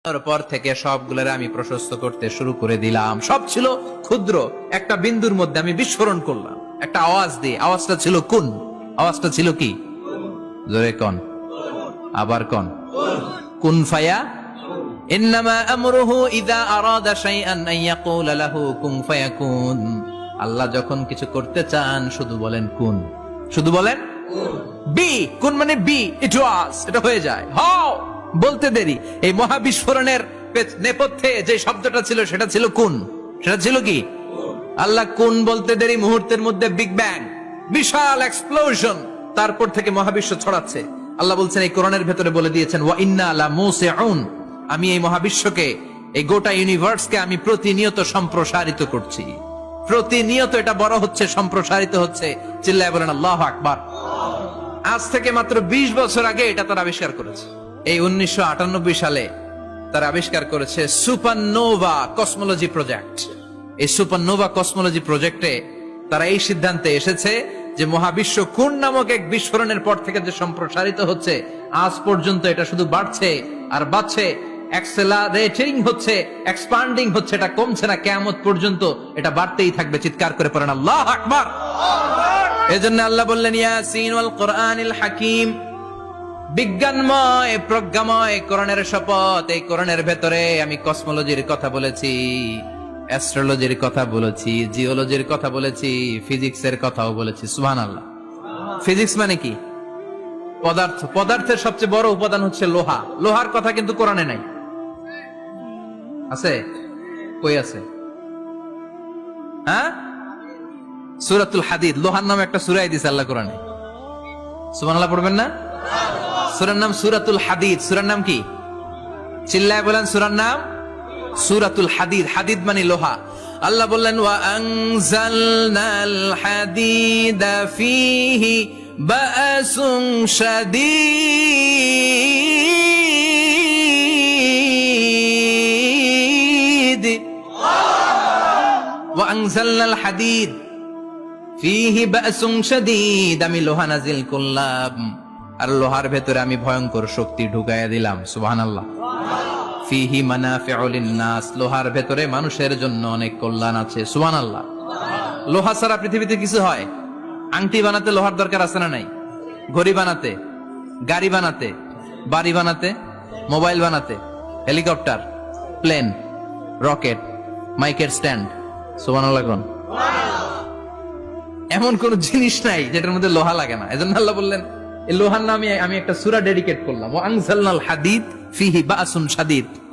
পর থেকে সবগুলোর আমি প্রশস্ত করতে শুরু করে দিলাম। সব ছিল ক্ষুদ্র, একটা বিন্দুর মধ্যে আমি বিস্ফোরণ করলাম একটা আওয়াজ দিয়ে। আওয়াজটা ছিল কুন। আওয়াজটা ছিল কি? জোরে কন, আবার কন। কুন ফায়া ইন্নামা আমরুহু ইযা আরাদা শাইআন আন ইয়াকুলা লাহু কুন ফায়াকুন। আল্লাহ যখন কিছু করতে চান শুধু বলেন কুন, শুধু বলেন বি। কুন মানে বি, ইট ওয়াজ, এটা হয়ে যায়। হাও বলতে দেরি। এই মহাবিস্ফোরণের নেপথ্যে যে শব্দটা ছিল সেটা ছিল কুন। সেটা ছিল কি? আল্লাহ কুন বলতে দেরি, মুহূর্তের মধ্যে বিগ ব্যাং, বিশাল এক্সপ্লোশন, তারপর থেকে মহাবিশ্ব ছড়াচ্ছে। আল্লাহ বলছেন এই কোরআনের ভেতরে বলে দিয়েছেন ওয়া ইন্না লা মুসিউন, আমি এই মহাবিশ্বকে, এই গোটা ইউনিভার্সকে আমি প্রতিনিয়ত সম্প্রসারিত করছি। প্রতিনিয়ত এটা বড় হচ্ছে, সম্প্রসারিত হচ্ছে। চিল্লায় বলেন আল্লাহু আকবার। আজ থেকে মাত্র 20 বছর আগে এটা তারা আবিষ্কার করেছে। এই 1998 সালে তারা আবিষ্কার করেছে সুপারনোভা কসমোলজি প্রজেক্ট। এই সুপারনোভা কসমোলজি প্রজেক্টে তারা এই সিদ্ধান্তে এসেছে যে মহাবিশ্ব কোন নামক এক বিস্ফোরণের পর থেকে যে সম্প্রসারিত হচ্ছে, আজ পর্যন্ত এটা শুধু বাড়ছে আর বাড়ছে, অ্যাক্সেলারেটিং হচ্ছে, এক্সপান্ডিং হচ্ছে, এটা কমছে না। কিয়ামত পর্যন্ত এটা বাড়তেই থাকবে। চিৎকার করে পড়েন আল্লাহু আকবার। এজন্য আল্লাহ বললেন ইয়াসিন ওয়াল কোরআনিল হাকিম, বিজ্ঞানময় প্রজ্ঞাময় কোরআনের শপথ। এই কোরআনের ভেতরে আমি কসমোলজির কথা বলেছি, অ্যাস্ট্রোলজির কথা বলেছি, জিওলজির কথা বলেছি, ফিজিক্সের কথাও বলেছি। সুবহানাল্লাহ। ফিজিক্স মানে কি? পদার্থ। পদার্থের সবচেয়ে বড় উপাদান হচ্ছে লোহা। লোহার কথা কিন্তু কোরআনে নাই। আছে? কই আছে? হ্যাঁ, সূরাতুল হাদিদ, লোহার নামে একটা সূরা দিয়েছে আল্লাহ কোরআনে। সুবহানাল্লাহ পড়বেন না? সূরার নাম সূরাতুল হাদিদ। সূরার নাম কি? চিল্লায় বলেন সূরার নাম সূরাতুল হাদিদ। হাদিদ মানে লোহা। আল্লাহ বললেন ওয়া আনজালনাল হাদিদা ফীহি বা'সুন শাদীদ। ওয়া আনজালনাল হাদিদ ফীহি বা'সুন শাদীদ, আমি লোহা নাজিল করলাম আর লোহার ভেতরে আমি ভয়ঙ্কর শক্তি ঢুকাইয়া দিলাম। সুবহানাল্লাহ। ফিহি মানাফিউ লিন-নাস, লোহার ভেতরে মানুষের জন্য অনেক কল্যাণ আছে। সুবহানাল্লাহ। লোহা ছাড়া পৃথিবীতে কিছু হয়? আংটি বানাতে লোহার দরকার আছে না নাই? ঘড়ি বানাতে, গাড়ি বানাতে, বাড়ি বানাতে, মোবাইল বানাতে, হেলিকপ্টার, প্লেন, রকেট, মাইকের স্ট্যান্ড। সুবহানাল্লাহ কোন? এমন কোন জিনিস নাই যেটার মধ্যে লোহা লাগে না। এজন্য আল্লাহ বললেন এই লোহার নামে আমি একটা সূরা ডেডিকেট করলাম, ওয়া আনজালনাল হাদিদ ফিহি বা'সুন শাদীদ।